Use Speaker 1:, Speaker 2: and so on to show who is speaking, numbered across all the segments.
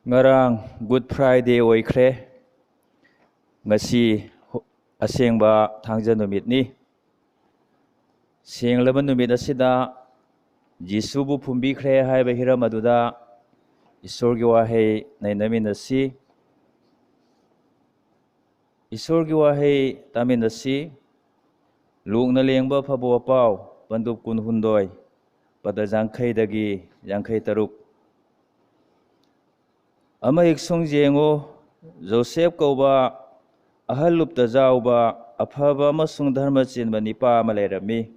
Speaker 1: Ngarang Good Friday oikre. Ngasi asengba thangja numitni. Senglaba numit asida Jisubu phumbikhre haiba hiram aduda Isorgi wahei nainaminasi. Isorgi wahei taminasi. Lukna lengba phabo pau pandup kunhundoi pada jangkhaidagi jangkhai taruk. Ama iksung jengo Joseph kauba ahalupta jauba afaba amasung dharma chinba nipa ama leirami.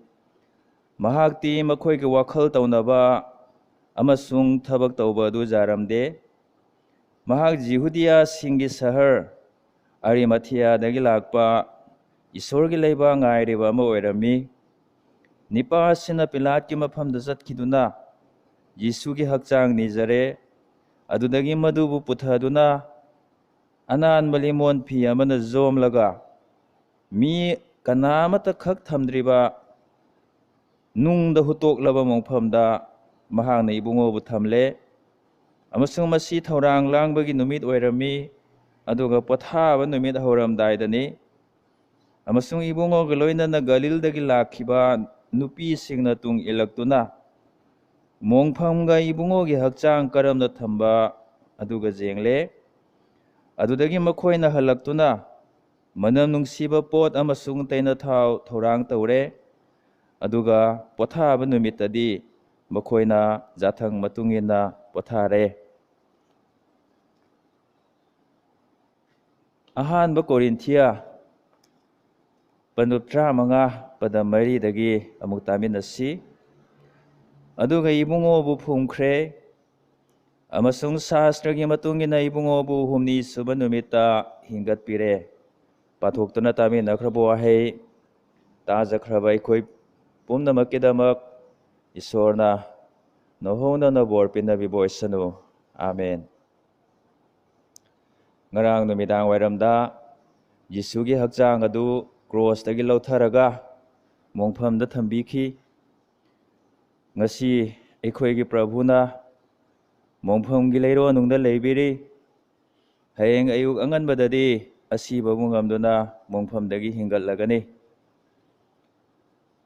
Speaker 1: Mahakti makhoigi wakhal taunaba amasung thabak tauba adu jaramde. Mahak Jihudiya singi sahar Arimathea dagi lakpa Isorgi leiba ngairiba ama oirami. Nipa asina Pilatki mafamda chatkiduna Jisugi hakchang nijare. Adudagi madubu puthaduna anan malimon phi amana zomlaga mi kanamata khak thamdriba nungda hutoklaba mongphamda mahakna ibungobu thamle. Amasung masi thaurang langbagi numit oirami aduga pothaba numit horamdaidani. Amasung ibungoga loinana Galildagi lakhiba nupi singna tung ilaktuna mongphamga ibungogi hakchang karamna thamba aduga jengle. Adudagi makhoina halaktuna manam nungsiba pot amasung taina thau thorang taure. Aduga pothaba numitadi makhoina jathang matungina pothare. Ahanba Korinthia Pandup 35 pada 3 dagi amuk taminasi. Aduga ibungobu phumkhre amasung sastragi matungina ibungobu humni suba numita hingatpire. Pathoktuna taminakrabo wahei tajakraba aikhoi pumnamakkidamak Isorna nohonana bor pinabibo isanu. Amen. Ngarang numidang wairamda Jisugi hakchang adu cross dagi lautharaga mongphamda thambikhi. Ngasi aikhoigi Prabhuna mongphamgi leiro nungda leibiri. Hayeng ayuk anganbadadi asiba ngamduna mongphamdagi hingatlagani.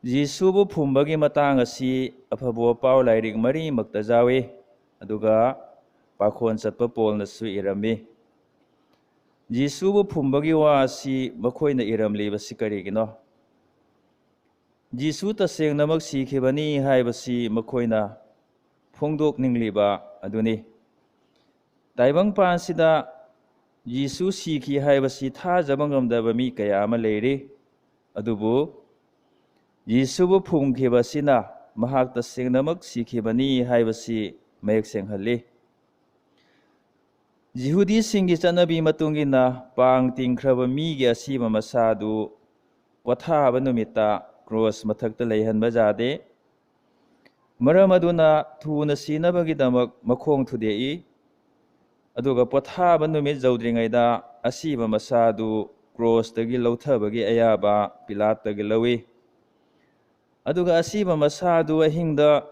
Speaker 1: Jisubu phumbagi matang asi afabo pau lairik mari makta jawi aduga pakhon chatpa polnasu irami. Jisubu phumbagi wa asi makhoina iramliba sikarigino. Jisu tasengnamak sikhibani haibasi makhoina phongdok ningliba aduni. Taibang pansida Jisu sikhi haibasi thajaba ngamdaba mi kaya ama leiri. Adubu Jisubu phumkhibasina mahak tasengnamak sikhibani haibasi mayak senghalli. Jihudi singi chanabi matungina pang tingkhraba migi asiba masadu pothaba numita cross mathakta leihanba jade. Maram aduna thuna sinabagidamak makhong thudei. Aduga pothaba numit jaudringaida asiba masadu cross dagi lauthabagi ayaba Pilatagi lawi. Aduga asiba masadu ahingda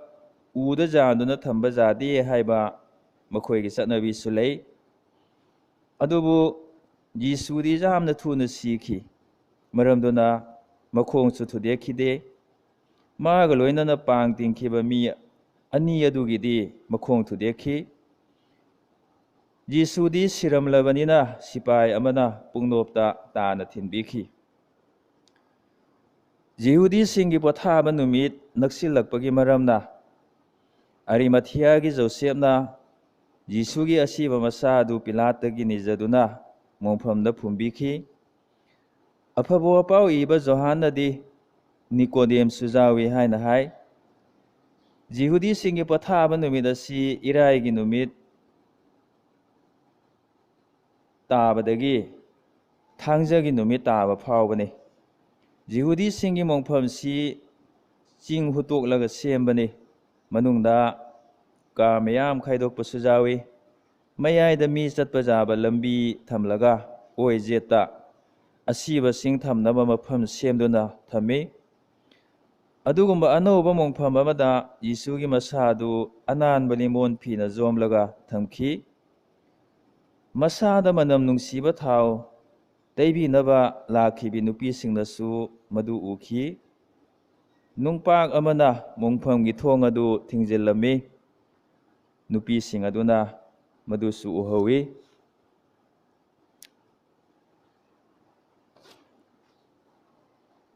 Speaker 1: uda janduna thamba jade haiba makhoigi chatnabi sulei. Adubu Jisudi jamna thuna sikhi maramduna makhong chu thudekhide. Maga loinana pang tingkhiba mi ani adugidi makhong thudekhi. Jisudi siramlabanina sipai amana pungnopta tana thinbikhi. Jihudi singi pothaba numit naksilakpagi maramna Arimatheagi Josephna Jisugi asiba masadu Pilatagi nijaduna mongphamda phumbikhi. Afabo pau iba Johannadi Nikodem sujawi haina hai. Jihudi singi pothaba numit asi iraigi numit tabadagi thangjagi numit taba phawbani. Jihudi singi mongpham si ching hutoklaga sembani. Manungda ka mayam khaidokpa sujawi. Mayaida mi chatpa jaba lambi thamlaga oi jeta asiba sing thamnaba mafam semduna thami. Adugumba anauba mongpham amada Jisugi masadu anan balimon phina zomlaga thamki. ꯃꯁꯥꯗ ꯃꯅꯝ ꯅꯨꯡꯁꯤꯕ ꯊꯥꯎ ꯇꯩꯕꯤꯅꯕ ꯂꯥꯛꯈꯤꯕꯤ ꯅꯨꯄꯤꯁꯤꯡꯅꯁꯨ ꯃꯗꯨ ꯎꯈꯤ꯫ ꯅꯨꯡꯄꯥꯛ ꯑꯃꯅ ꯃꯣꯡꯐꯝꯒꯤ ꯊꯣꯡ ꯑꯗꯨ ꯊꯤꯡꯖꯤꯜꯂꯝꯃꯤ꯫ ꯅꯨꯄꯤꯁꯤꯡ ꯑꯗꯨꯅ ꯃꯗꯨꯁꯨ ꯎꯍꯧꯏ꯫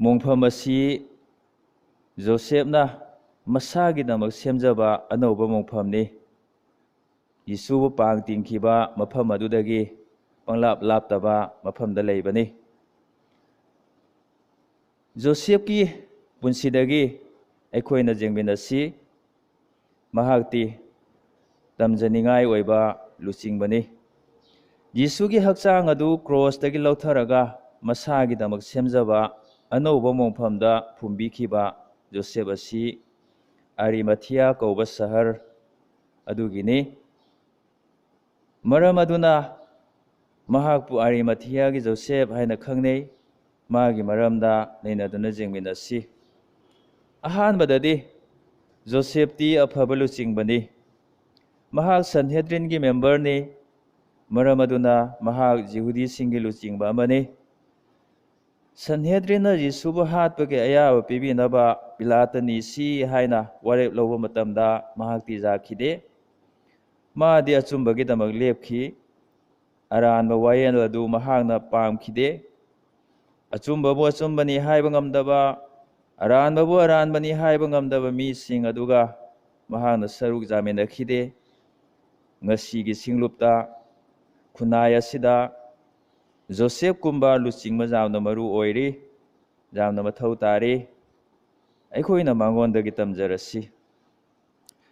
Speaker 1: ꯃꯣꯡꯐꯝ ꯑꯁꯤ ꯖꯣꯁꯦꯞꯅ ꯃꯁꯥꯒꯤꯗꯃꯛ ꯁꯦꯝꯖꯕ ꯑꯅꯧꯕ ꯃꯣꯡꯐꯝꯅꯤ꯫ ꯌꯤꯁꯨꯕꯨ ꯄꯥꯡ ꯇꯤꯡꯈꯤꯕ ꯃꯐꯝ ꯑꯗꯨꯗꯒꯤ ꯄꯪꯂꯥꯞ ꯂꯥꯞꯇꯕ ꯃꯐꯝꯗ ꯂꯩꯕꯅꯤ꯫ ꯖꯣꯁꯦꯞꯀꯤ ꯄꯨꯟꯁꯤꯗꯒꯤ ꯑꯩꯈꯣꯏꯅ ꯌꯦꯡꯃꯤꯟꯅꯁꯤ꯫ ꯃꯍꯥꯛꯇꯤ ꯇꯝꯖꯅꯤꯡꯉꯥꯏ ꯑꯣꯏꯕ ꯂꯨꯆꯤꯡꯕꯅꯤ꯫ ꯌꯤꯁꯨꯒꯤ ꯍꯛꯆꯥꯡ ꯑꯗꯨ ꯀ꯭ꯔꯣꯁꯇꯒꯤ ꯂꯧꯊꯔꯒ ꯃꯁꯥꯒꯤꯗꯃꯛ ꯁꯦꯝꯖꯕ ꯑꯅꯧꯕ ꯃꯣꯡꯐꯝꯗ ꯐꯨꯝꯕꯤꯈꯤꯕ ꯖꯣꯁꯦꯞ ꯑꯁꯤ ꯑꯔꯤꯃꯊꯤꯌꯥ ꯀꯧꯕ ꯁꯍꯔ ꯑꯗꯨꯒꯤꯅꯤ꯫ ꯃꯔꯝ ꯑꯗꯨꯅ ꯃꯍꯥꯛꯄꯨ ꯑꯔꯤꯃꯊꯤꯌꯥꯒꯤ ꯖꯣꯁꯦꯞ ꯍꯥꯏꯅ ꯈꯪꯅꯩ꯫ ꯃꯥꯒꯤ ꯃꯔꯝꯗ ꯅꯩꯅꯗꯨꯅ ꯌꯦꯡꯃꯤꯟꯅꯁꯤ꯫ ꯑꯍꯥꯟꯕꯗꯗꯤ ꯖꯣꯁꯦꯞꯇꯤ ꯑꯐꯕ ꯂꯨꯆꯤꯡꯕꯅꯤ꯫ ꯃꯍꯥꯛ ꯁꯟꯍꯦꯗ꯭ꯔꯤꯟꯒꯤ ꯃꯦꯝꯕꯔꯅꯤ꯫ ꯃꯔꯝ ꯑꯗꯨꯅ ꯃꯍꯥꯛ ꯌꯍꯨꯗꯤꯁꯤꯡꯒꯤ ꯂꯨꯆꯤꯡꯕ ꯑꯃꯅꯤ꯫ ꯁꯟꯍꯦꯗ꯭ꯔꯤꯟꯅ ꯌꯤꯁꯨꯕꯨ ꯍꯥꯠꯄꯒꯤ ꯑꯌꯥꯕ ꯄꯤꯕꯤꯅꯕ ꯄꯤꯂꯥꯠꯇ ꯅꯤꯁꯤ ꯍꯥꯏꯅ ꯋꯥꯔꯦꯞ ꯂꯧꯕ ꯃꯇꯝꯗ ꯃꯍꯥꯛꯇꯤ ꯌꯥꯈꯤꯗꯦ꯫ ꯃꯥꯗꯤ ꯑꯆꯨꯝꯕꯒꯤꯗꯃꯛ ꯂꯦꯞꯈꯤ꯫ ꯑꯔꯥꯟꯕ ꯋꯥꯌꯦꯜ ꯑꯗꯨ ꯃꯍꯥꯛꯅ ꯄꯥꯝꯈꯤꯗꯦ꯫ ꯑꯆꯨꯝꯕꯕꯨ ꯑꯆꯨꯝꯕꯅꯤ ꯍꯥꯏꯕ ꯉꯝꯗꯕ, ꯑꯔꯥꯟꯕꯕꯨ ꯑꯔꯥꯟꯕꯅꯤ ꯍꯥꯏꯕ ꯉꯝꯗꯕ ꯃꯤꯁꯤꯡ ꯑꯗꯨꯒ ꯃꯍꯥꯛꯅ ꯁꯔꯨꯛ ꯌꯥꯃꯤꯟꯅꯈꯤꯗꯦ꯫ ꯉꯁꯤꯒꯤ ꯁꯤꯡꯂꯨꯞꯇ ꯈꯨꯟꯅꯥꯏ ꯑꯁꯤꯗ ꯖꯣꯁꯦꯞꯀꯨꯝꯕ ꯂꯨꯆꯤꯡꯕ ꯌꯥꯝꯅ ꯃꯔꯨ ꯑꯣꯏꯔꯤ, ꯌꯥꯝꯅ ꯃꯊꯧ ꯇꯥꯔꯤ꯫ ꯑꯩꯈꯣꯏꯅ ꯃꯉꯣꯟꯗꯒꯤ ꯇꯝꯖꯔꯁꯤ꯫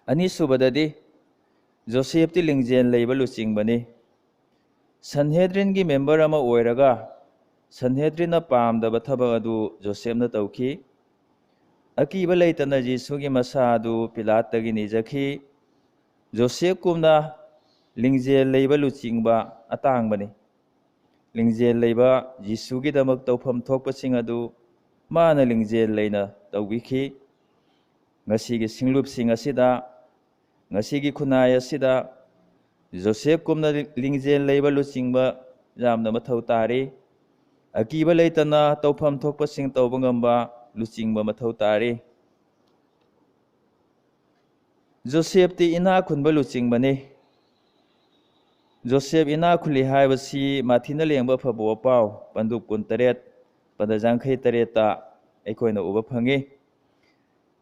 Speaker 1: ꯑꯅꯤꯁꯨꯕꯗꯗꯤ ꯖꯣꯁꯦꯞꯇꯤ ꯂꯤꯡꯖꯦꯜ ꯂꯩꯕ ꯂꯨꯆꯤꯡꯕꯅꯤ꯫ ꯁꯟꯍꯦꯗ꯭ꯔꯤꯟꯒꯤ ꯃꯦꯝꯕꯔ ꯑꯃ ꯑꯣꯏꯔꯒ ꯁꯟꯍꯦꯗ꯭ꯔꯤꯟꯅ ꯄꯥꯝꯗꯕ ꯊꯕꯛ ꯑꯗꯨ ꯖꯣꯁꯦꯞꯅ ꯇꯧꯈꯤ꯫ ꯑꯀꯤꯕ ꯂꯩꯇꯅ ꯌꯤꯁꯨꯒꯤ ꯃꯁꯥ ꯑꯗꯨ ꯄꯤꯂꯥꯠꯇꯒꯤ ꯅꯤꯖꯈꯤ꯫ ꯖꯣꯁꯦꯞꯀꯨꯝꯅ ꯂꯤꯡꯖꯦꯜ ꯂꯩꯕ ꯂꯨꯆꯤꯡꯕ ꯑꯇꯥꯡꯕꯅꯤ꯫ ꯂꯤꯡꯖꯦꯜ ꯂꯩꯕ ꯌꯤꯁꯨꯒꯤꯗꯃꯛ ꯇꯧꯐꯝ ꯊꯣꯛꯄꯁꯤꯡ ꯑꯗꯨ ꯃꯥꯅ ꯂꯤꯡꯖꯦꯜ ꯂꯩꯅ ꯇꯧꯕꯤꯈꯤ꯫ ꯉꯁꯤꯒꯤ ꯁꯤꯡꯂꯨꯞꯁꯤꯡ ꯑꯁꯤꯗ, ꯉꯁꯤꯒꯤ ꯈꯨꯟꯅꯥꯏ ꯑꯁꯤꯗ ꯖꯣꯁꯦꯞꯀꯨꯝꯅ ꯂꯤꯡꯖꯦꯜ ꯂꯩꯕ ꯂꯨꯆꯤꯡꯕ ꯌꯥꯝꯅ ꯃꯊꯧ ꯇꯥꯔꯤ꯫ ꯑꯀꯤꯕ ꯂꯩꯇꯅ ꯇꯧꯐꯝ ꯊꯣꯛꯄꯁꯤꯡ ꯇꯧꯕ ꯉꯝꯕ ꯂꯨꯆꯤꯡꯕ ꯃꯊꯧ ꯇꯥꯔꯤ꯫ ꯖꯣꯁꯦꯞꯇꯤ ꯏꯅꯥꯛ ꯈꯨꯟꯕ ꯂꯨꯆꯤꯡꯕꯅꯤ꯫ ꯖꯣꯁꯦꯞ ꯏꯅꯥꯛ ꯈꯨꯜꯂꯤ ꯍꯥꯏꯕꯁꯤ ꯃꯥꯊꯤꯅ ꯂꯦꯡꯕ ꯑꯐꯕ ꯄꯥꯎ 18:23, ꯄꯗ 53ꯇ ꯑꯩꯈꯣꯏꯅ ꯎꯕ ꯐꯪꯏ꯫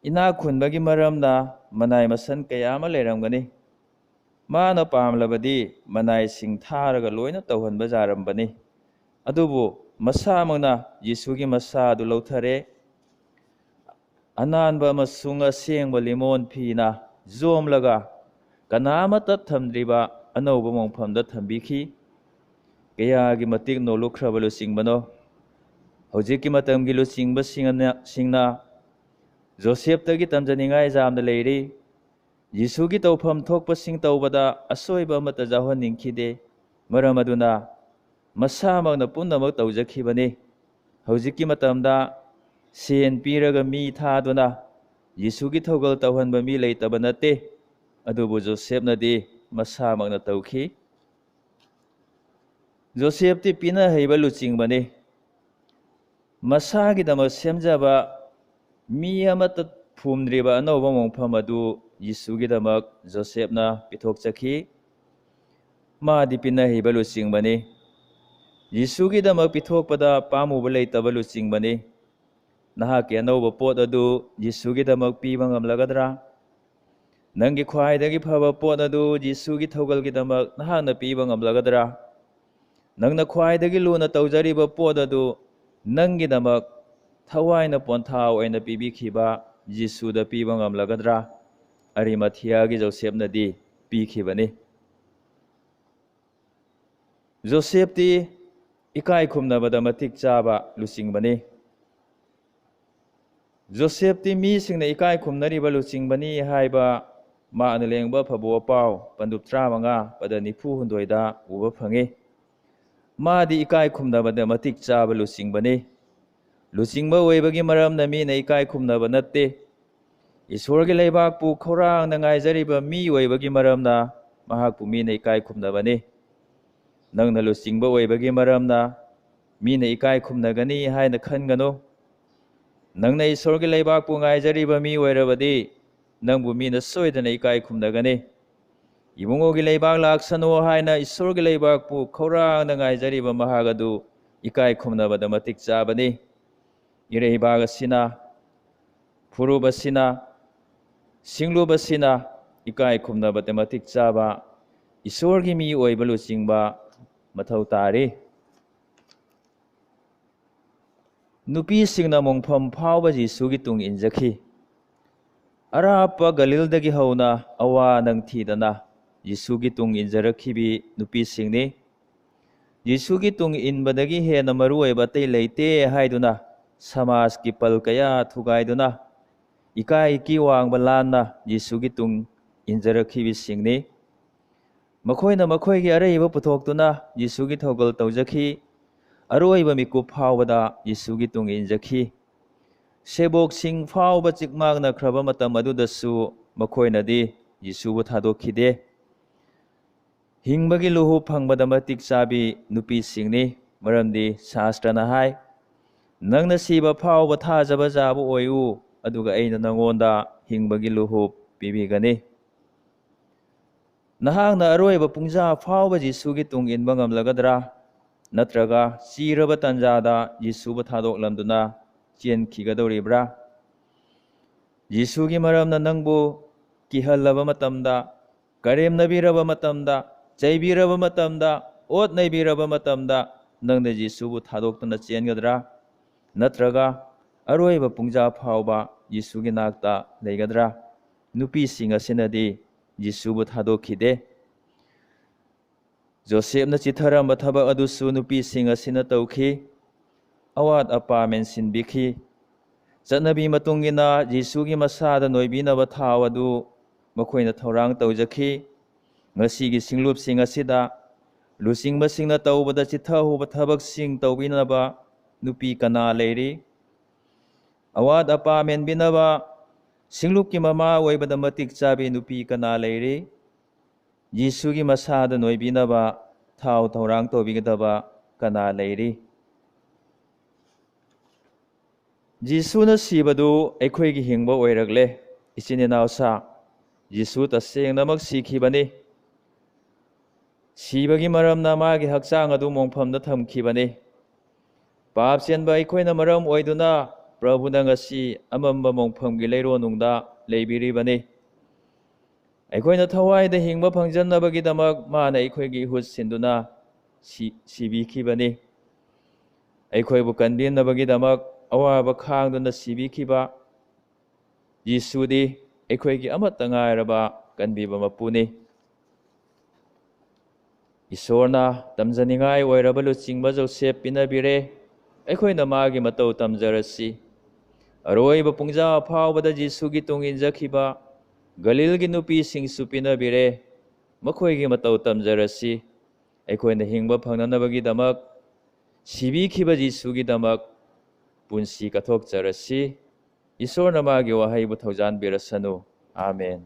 Speaker 1: ꯏꯅꯥꯛ ꯈꯨꯟꯕꯒꯤ ꯃꯔꯝꯅ ꯃꯅꯥꯏ ꯃꯁꯟ ꯀꯌꯥ ꯑꯃ ꯂꯩꯔꯝꯒꯅꯤ꯫ ꯃꯥꯅ ꯄꯥꯝꯂꯕꯗꯤ ꯃꯅꯥꯏꯁꯤꯡ ꯊꯥꯔꯒ ꯂꯣꯏꯅ ꯇꯧꯍꯟꯕ ꯌꯥꯔꯝꯕꯅꯤ꯫ ꯑꯗꯨꯕꯨ ꯃꯁꯥꯃꯛꯅ ꯌꯤꯁꯨꯒꯤ ꯃꯁꯥ ꯑꯗꯨ ꯂꯧꯊꯔꯦ꯫ ꯑꯅꯥꯟꯕ ꯑꯃꯁꯨꯡ ꯑꯁꯦꯡꯕ ꯂꯤꯃꯣꯟ ꯐꯤꯅ ꯌꯣꯝꯂꯒ ꯀꯅꯥꯃꯠꯇ ꯊꯝꯗ꯭ꯔꯤꯕ ꯑꯅꯧꯕ ꯃꯣꯡꯐꯝꯗ ꯊꯝꯕꯤꯈꯤ꯫ ꯀꯌꯥꯒꯤ ꯃꯇꯤꯛ ꯅꯣꯜꯂꯨꯛꯈ꯭ꯔꯕ ꯂꯨꯆꯤꯡꯕꯅꯣ! ꯍꯧꯖꯤꯛꯀꯤ ꯃꯇꯝꯒꯤ ꯂꯨꯆꯤꯡꯕꯁꯤꯡꯅ ꯖꯣꯁꯦꯞꯇꯒꯤ ꯇꯝꯖꯅꯤꯡꯉꯥꯏ ꯌꯥꯝꯅ ꯂꯩꯔꯤ꯫ ꯌꯤꯁꯨꯒꯤ ꯇꯧꯐꯝ ꯊꯣꯛꯄꯁꯤꯡ ꯇꯧꯕꯗ ꯑꯁꯣꯏꯕ ꯑꯃꯠꯇ ꯌꯥꯎꯍꯟꯅꯤꯡꯈꯤꯗꯦ꯫ ꯃꯔꯝ ꯑꯗꯨꯅ ꯃꯁꯥꯃꯛꯅ ꯄꯨꯝꯅꯃꯛ ꯇꯧꯖꯈꯤꯕꯅꯤ꯫ ꯍꯧꯖꯤꯛꯀꯤ ꯃꯇꯝꯗ ꯁꯦꯟ ꯄꯤꯔꯒ ꯃꯤ ꯊꯥꯗꯨꯅ ꯌꯤꯁꯨꯒꯤ ꯊꯧꯒꯜ ꯇꯧꯍꯟꯕ ꯃꯤ ꯂꯩꯇꯕ ꯅꯠꯇꯦ꯫ ꯑꯗꯨꯕꯨ ꯖꯣꯁꯦꯞꯅꯗꯤ ꯃꯁꯥꯃꯛꯅ ꯇꯧꯈꯤ꯫ ꯖꯣꯁꯦꯞꯇꯤ ꯄꯤꯅꯍꯩꯕ ꯂꯨꯆꯤꯡꯕꯅꯤ꯫ ꯃꯁꯥꯒꯤꯗꯃꯛ ꯁꯦꯝꯖꯕ ꯃꯤ ꯑꯃꯠꯇ ꯐꯨꯝꯗ꯭ꯔꯤꯕ ꯑꯅꯧꯕ ꯃꯣꯡꯐꯝ ꯑꯗꯨ ꯌꯤꯁꯨꯒꯤꯗꯃꯛ ꯖꯣꯁꯦꯞꯅ ꯄꯤꯊꯣꯛꯆꯈꯤ꯫ ꯃꯥꯗꯤ ꯄꯤꯅꯍꯩꯕ ꯂꯨꯆꯤꯡꯕꯅꯤ꯫ ꯌꯤꯁꯨꯒꯤꯗꯃꯛ ꯄꯤꯊꯣꯛꯄꯗ ꯄꯥꯝꯃꯨꯕ ꯂꯩꯇꯕ ꯂꯨꯆꯤꯡꯕꯅꯤ꯫ ꯅꯍꯥꯛꯀꯤ ꯑꯅꯧꯕ ꯄꯣꯠ ꯑꯗꯨ ꯌꯤꯁꯨꯒꯤꯗꯃꯛ ꯄꯤꯕ ꯉꯝꯂꯒꯗ꯭ꯔꯥ? ꯅꯪꯒꯤ ꯈ꯭ꯋꯥꯏꯗꯒꯤ ꯐꯕ ꯄꯣꯠ ꯑꯗꯨ ꯌꯤꯁꯨꯒꯤ ꯊꯧꯒꯜꯒꯤꯗꯃꯛ ꯅꯍꯥꯛꯅ ꯄꯤꯕ ꯉꯝꯂꯒꯗ꯭ꯔꯥ? ꯅꯪꯅ ꯈ꯭ꯋꯥꯏꯗꯒꯤ ꯂꯨꯅ ꯇꯧꯖꯔꯤꯕ ꯄꯣꯠ ꯑꯗꯨ ꯅꯪꯒꯤꯗꯃꯛ ꯊꯋꯥꯏꯅ ꯄꯣꯟꯊꯥ ꯑꯣꯏꯅ ꯄꯤꯕꯤꯈꯤꯕ ꯌꯤꯁꯨꯗ ꯄꯤꯕ ꯉꯝꯂꯒꯗ꯭ꯔꯥ? ꯑꯔꯤꯃꯊꯤꯌꯥꯒꯤ ꯖꯣꯁꯦꯞꯅꯗꯤ ꯄꯤꯈꯤꯕꯅꯤ꯫ ꯖꯣꯁꯦꯞꯇꯤ ꯏꯀꯥꯏ ꯈꯨꯝꯅꯕꯗ ꯃꯇꯤꯛ ꯆꯥꯕ ꯂꯨꯆꯤꯡꯕꯅꯤ꯫ ꯖꯣꯁꯦꯞꯇꯤ ꯃꯤꯁꯤꯡꯅ ꯏꯀꯥꯏ ꯈꯨꯝꯅꯔꯤꯕ ꯂꯨꯆꯤꯡꯕꯅꯤ ꯍꯥꯏꯕ ꯃꯥꯛꯅ ꯂꯦꯡꯕ ꯑꯐꯕ ꯋꯥꯄꯥꯎ 15:35, ꯄꯗ 94ꯗ ꯎꯕ ꯐꯪꯏ꯫ ꯃꯥꯗꯤ ꯏꯀꯥꯏ ꯈꯨꯝꯅꯕꯗ ꯃꯇꯤꯛ ꯆꯥꯕ ꯂꯨꯆꯤꯡꯕꯅꯤ꯫ ꯂꯨꯆꯤꯡꯕ ꯑꯣꯏꯕꯒꯤ ꯃꯔꯝꯅ ꯃꯤꯅ ꯏꯀꯥꯏ ꯈꯨꯝꯅꯕ ꯅꯠꯇꯦ꯫ ꯏꯁꯣꯔꯒꯤ ꯂꯩꯕꯥꯛꯄꯨ ꯈꯧꯔꯥꯡꯅ ꯉꯥꯏꯖꯔꯤꯕ ꯃꯤ ꯑꯣꯏꯕꯒꯤ ꯃꯔꯝꯅ ꯃꯍꯥꯛꯄꯨ ꯃꯤꯅ ꯏꯀꯥꯏ ꯈꯨꯝꯅꯕꯅꯤ꯫ ꯅꯪꯅ ꯂꯨꯆꯤꯡꯕ ꯑꯣꯏꯕꯒꯤ ꯃꯔꯝꯅ ꯃꯤꯅ ꯏꯀꯥꯏ ꯈꯨꯝꯅꯒꯅꯤ ꯍꯥꯏꯅ ꯈꯟꯒꯅꯨ. ꯅꯪꯅ ꯏꯁꯣꯔꯒꯤ ꯂꯩꯕꯥꯛꯄꯨ ꯉꯥꯏꯖꯔꯤꯕ ꯃꯤ ꯑꯣꯏꯔꯕꯗꯤ ꯅꯪꯕꯨ ꯃꯤꯅ ꯁꯣꯏꯗꯅ ꯏꯀꯥꯏ ꯈꯨꯝꯅꯒꯅꯤ. ꯏꯕꯨꯡꯉꯣꯒꯤ ꯂꯩꯕꯥꯛ ꯂꯥꯛꯁꯅꯨ ꯍꯥꯏꯅ ꯏꯁꯣꯔꯒꯤ ꯂꯩꯕꯥꯛꯄꯨ ꯈꯧꯔꯥꯡꯅ ꯉꯥꯏꯖꯔꯤꯕ ꯃꯍꯥꯛ ꯑꯗꯨ ꯏꯀꯥꯏ ꯈꯨꯝꯅꯕꯗ ꯃꯇꯤꯛ ꯆꯥꯕꯅꯤ. ꯏꯔꯩꯕꯥꯛ ꯑꯁꯤꯅ, ꯐꯨꯔꯨꯞ ꯑꯁꯤꯅ, ꯁꯤꯡꯂꯨꯞ ꯑꯁꯤꯅ ꯏꯀꯥꯏ ꯈꯨꯝꯅꯕꯗ ꯃꯇꯤꯛ ꯆꯥꯕ ꯏꯁꯣꯔꯒꯤ ꯃꯤ ꯑꯣꯏꯕ ꯂꯨꯆꯤꯡꯕ ꯃꯊꯧ ꯇꯥꯔꯤ. ꯅꯨꯄꯤꯁꯤꯡꯅ ꯃꯣꯡꯐꯝ ꯐꯥꯎꯕ ꯖꯤꯁꯨꯒꯤ ꯇꯨꯡ ꯏꯟꯖꯈꯤ. ꯑꯔꯥꯞꯄ ꯒꯂꯤꯜꯗꯒꯤ ꯍꯧꯅ ꯑꯋꯥ ꯅꯪꯊꯤꯗꯅ ꯖꯤꯁꯨꯒꯤ ꯇꯨꯡ ꯏꯟꯖꯔꯛꯈꯤꯕꯤ ꯅꯨꯄꯤꯁꯤꯡꯅꯤ. ꯖꯤꯁꯨꯒꯤ ꯇꯨꯡ ꯏꯟꯕꯗꯒꯤ ꯍꯦꯟꯅ ꯃꯔꯨꯑꯣꯏꯕ ꯑꯇꯩ ꯂꯩꯇꯦ ꯍꯥꯏꯗꯨꯅ ꯁꯃꯥꯖꯀꯤ ꯄꯜ ꯀꯌꯥ ꯊꯨꯒꯥꯏꯗꯨꯅ ꯏꯀꯥꯏ ꯏꯀꯤ ꯋꯥꯡꯕ ꯂꯥꯟꯅ ꯖꯤꯁꯨꯒꯤ ꯇꯨꯡ ꯏꯟꯖꯔꯛꯈꯤꯕꯁꯤꯡꯅꯤ. ꯃꯈꯣꯏꯅ ꯃꯈꯣꯏꯒꯤ ꯑꯔꯩꯕ ꯄꯨꯊꯣꯛꯇꯨꯅ ꯖꯤꯁꯨꯒꯤ ꯊꯧꯒꯜ ꯇꯧꯖꯈꯤ. ꯑꯔꯣꯏꯕ ꯃꯤꯀꯨꯞ ꯐꯥꯎꯕꯗ ꯖꯤꯁꯨꯒꯤ ꯇꯨꯡ ꯏꯟꯖꯈꯤ. ꯁꯦꯕꯣꯛꯁꯤꯡ ꯐꯥꯎꯕ ꯆꯤꯛꯃꯥꯡꯅꯈ꯭ꯔꯕ ꯃꯇꯝ ꯑꯗꯨꯗꯁꯨ ꯃꯈꯣꯏꯅꯗꯤ ꯖꯤꯁꯨꯕꯨ ꯊꯥꯗꯣꯛꯈꯤꯗꯦ. ꯍꯤꯡꯕꯒꯤ ꯂꯨꯍꯨꯞ ꯐꯪꯕꯗ ꯃꯇꯤꯛ ꯆꯥꯕꯤ ꯅꯨꯄꯤꯁꯤꯡꯅꯤ. ꯃꯔꯝꯗꯤ ꯁꯥꯁꯇ꯭ꯔꯅ ꯍꯥꯏ, ꯅꯪꯅ ꯁꯤꯕ ꯐꯥꯎꯕ ꯊꯥꯖꯕ ꯖꯥꯕ ꯑꯣꯏꯌꯨ, ꯑꯗꯨꯒ ꯑꯩꯅ ꯅꯪꯉꯣꯟꯗ ꯍꯤꯡꯕꯒꯤ ꯂꯨꯍꯨꯞ ꯄꯤꯕꯤꯒꯅꯤ. ꯅꯍꯥꯛꯅ ꯑꯔꯣꯏꯕ ꯄꯨꯡꯖꯥ ꯐꯥꯎꯕ ꯖꯤꯁꯨꯒꯤ ꯇꯨꯡ ꯏꯟꯕ ꯉꯝꯂꯒꯗ꯭ꯔꯥ? ꯅꯠꯇ꯭ꯔꯒ ꯁꯤꯔꯕ ꯇꯥꯟꯖꯥꯗ ꯖꯤꯁꯨꯕꯨ ꯊꯥꯗꯣꯛꯂꯝꯗꯨꯅ ꯆꯦꯟꯈꯤꯒꯗꯧꯔꯤꯕ꯭ꯔꯥ? ꯖꯤꯁꯨꯒꯤ ꯃꯔꯝꯅ ꯅꯪꯕꯨ ꯀꯤꯍꯜꯂꯕ ꯃꯇꯝꯗ, ꯀꯔꯦꯝꯅꯕꯤꯔꯕ ꯃꯇꯝꯗ, ꯆꯩꯕꯤꯔꯕ ꯃꯇꯝꯗ, ꯑꯣꯠ ꯅꯩꯕꯤꯔꯕ ꯃꯇꯝꯗ ꯅꯪꯅ ꯖꯤꯁꯨꯕꯨ ꯊꯥꯗꯣꯛꯇꯨꯅ ꯆꯦꯟꯒꯗ꯭ꯔꯥ? ꯅꯠꯇ꯭ꯔꯒ ꯑꯔꯣꯏꯕ ꯄꯨꯡꯖꯥ ꯐꯥꯎꯕ ꯖꯤꯁꯨꯒꯤ ꯅꯥꯛꯇ ꯂꯩꯒꯗ꯭ꯔꯥ? ꯅꯨꯄꯤꯁꯤꯡ ꯑꯁꯤꯅꯗꯤ ꯖꯤꯁꯨꯕꯨ ꯊꯥꯗꯣꯛꯈꯤꯗꯦ. ꯖꯣꯁꯦꯞꯅ ꯆꯤꯊꯔꯝꯕ ꯊꯕꯛ ꯑꯗꯨꯁꯨ ꯅꯨꯄꯤꯁꯤꯡ ꯑꯁꯤꯅ ꯇꯧꯈꯤ. ꯑꯋꯥꯠ ꯑꯄꯥ ꯃꯦꯟꯁꯤꯟꯕꯤꯈꯤ. ꯆꯠꯅꯕꯤ ꯃꯇꯨꯡ ꯏꯟꯅ ꯖꯤꯁꯨꯒꯤ ꯃꯁꯥꯗ ꯅꯣꯏꯕꯤꯅꯕ ꯊꯥꯎ ꯑꯗꯨ ꯃꯈꯣꯏꯅ ꯊꯧꯔꯥꯡ ꯇꯧꯖꯈꯤ. ꯉꯁꯤꯒꯤ ꯁꯤꯡꯂꯨꯞꯁꯤꯡ ꯑꯁꯤꯗ ꯂꯨꯆꯤꯡꯕꯁꯤꯡꯅ ꯇꯧꯕꯗ ꯆꯤꯊꯍꯧꯕ ꯊꯕꯛꯁꯤꯡ ꯇꯧꯕꯤꯅꯕ ꯅꯨꯄꯤ ꯀꯅꯥ ꯂꯩꯔꯤ? ꯑꯋꯥꯠ ꯑꯄꯥ ꯃꯦꯟꯕꯤꯅꯕ ꯁꯤꯡꯂꯨꯞꯀꯤ ꯃꯃꯥ ꯑꯣꯏꯕꯗ ꯃꯇꯤꯛ ꯆꯥꯕꯤ ꯅꯨꯄꯤ ꯀꯅꯥ ꯂꯩꯔꯤ? ꯖꯤꯁꯨꯒꯤ ꯃꯁꯥꯗ ꯅꯣꯏꯕꯤꯅꯕ ꯊꯥꯎ ꯊꯧꯔꯥꯡ ꯇꯧꯕꯤꯒꯗꯕ ꯀꯅꯥ ꯂꯩꯔꯤ? ꯖꯤꯁꯨꯅ ꯁꯤꯕꯗꯨ ꯑꯩꯈꯣꯏꯒꯤ ꯍꯤꯡꯕ ꯑꯣꯏꯔꯛꯂꯦ. ꯏꯆꯤꯟ ꯏꯅꯥꯎꯁꯥ, ꯖꯤꯁꯨ ꯇꯁꯦꯡꯅꯃꯛ ꯁꯤꯈꯤꯕꯅꯤ. ꯁꯤꯕꯒꯤ ꯃꯔꯝꯅ ꯃꯥꯒꯤ ꯍꯛꯆꯥꯡ ꯑꯗꯨ ꯃꯣꯡꯐꯝꯗ ꯊꯝꯈꯤꯕꯅꯤ. ꯄꯥꯞ ꯆꯦꯟꯕ ꯑꯩꯈꯣꯏꯅ ꯃꯔꯝ ꯑꯣꯏꯗꯨꯅ ꯄ꯭ꯔꯚꯨꯅ ꯉꯁꯤ ꯑꯃꯝꯕ ꯃꯣꯡꯐꯝꯒꯤ ꯂꯩꯔꯣꯟꯅꯨꯡꯗ ꯂꯩꯕꯤꯔꯤꯕꯅꯤ. ꯑꯩꯈꯣꯏꯅ ꯊꯋꯥꯏꯗ ꯍꯤꯡꯕ ꯐꯪꯖꯅꯕꯒꯤꯗꯃꯛ ꯃꯥꯅ ꯑꯩꯈꯣꯏꯒꯤ ꯏꯍꯨꯠ ꯁꯤꯟꯗꯨꯅ ꯁꯤꯕꯤꯈꯤꯕꯅꯤ. ꯑꯩꯈꯣꯏꯕꯨ ꯀꯟꯕꯤꯅꯕꯒꯤꯗꯃꯛ ꯑꯋꯥꯕ ꯈꯥꯡꯗꯨꯅ ꯁꯤꯕꯤꯈꯤꯕ ꯖꯤꯁꯨꯗꯤ ꯑꯩꯈꯣꯏꯒꯤ ꯑꯃꯠꯇ ꯉꯥꯏꯔꯕ ꯀꯟꯕꯤꯕ ꯃꯄꯨꯅꯤ. ꯏꯁꯣꯔꯅ ꯇꯝꯖꯅꯤꯡꯉꯥꯏ ꯑꯣꯏꯔꯕ ꯂꯨꯆꯤꯡꯕ ꯖꯣꯁꯦꯞ ꯄꯤꯅꯕꯤꯔꯦ. ꯑꯩꯈꯣꯏꯅ ꯃꯥꯒꯤ ꯃꯇꯧ ꯇꯝꯖꯔꯁꯤ. ꯑꯔꯣꯏꯕ ꯄꯨꯡꯖꯥ ꯐꯥꯎꯕꯗ ꯖꯤꯁꯨꯒꯤ ꯇꯨꯡ ꯏꯟꯖꯈꯤꯕ ꯒꯂꯤꯜꯒꯤ ꯅꯨꯄꯤꯁꯤꯡꯁꯨ ꯄꯤꯅꯕꯤꯔꯦ. ꯃꯈꯣꯏꯒꯤ ꯃꯇꯧ ꯇꯝꯖꯔꯁꯤ. ꯑꯩꯈꯣꯏꯅ ꯍꯤꯡꯕ ꯐꯪꯅꯅꯕꯒꯤꯗꯃꯛ ꯁꯤꯕꯤꯈꯤꯕ ꯖꯤꯁꯨꯒꯤꯗꯃꯛ ꯄꯨꯟꯁꯤ ꯀꯠꯊꯣꯛꯆꯔꯁꯤ. ꯏꯁꯣꯔꯅ ꯃꯥꯒꯤ ꯋꯥꯍꯩꯕꯨ ꯊꯧꯖꯥꯟꯕꯤꯔꯁꯅꯨ. ꯑꯥꯃꯦꯟ.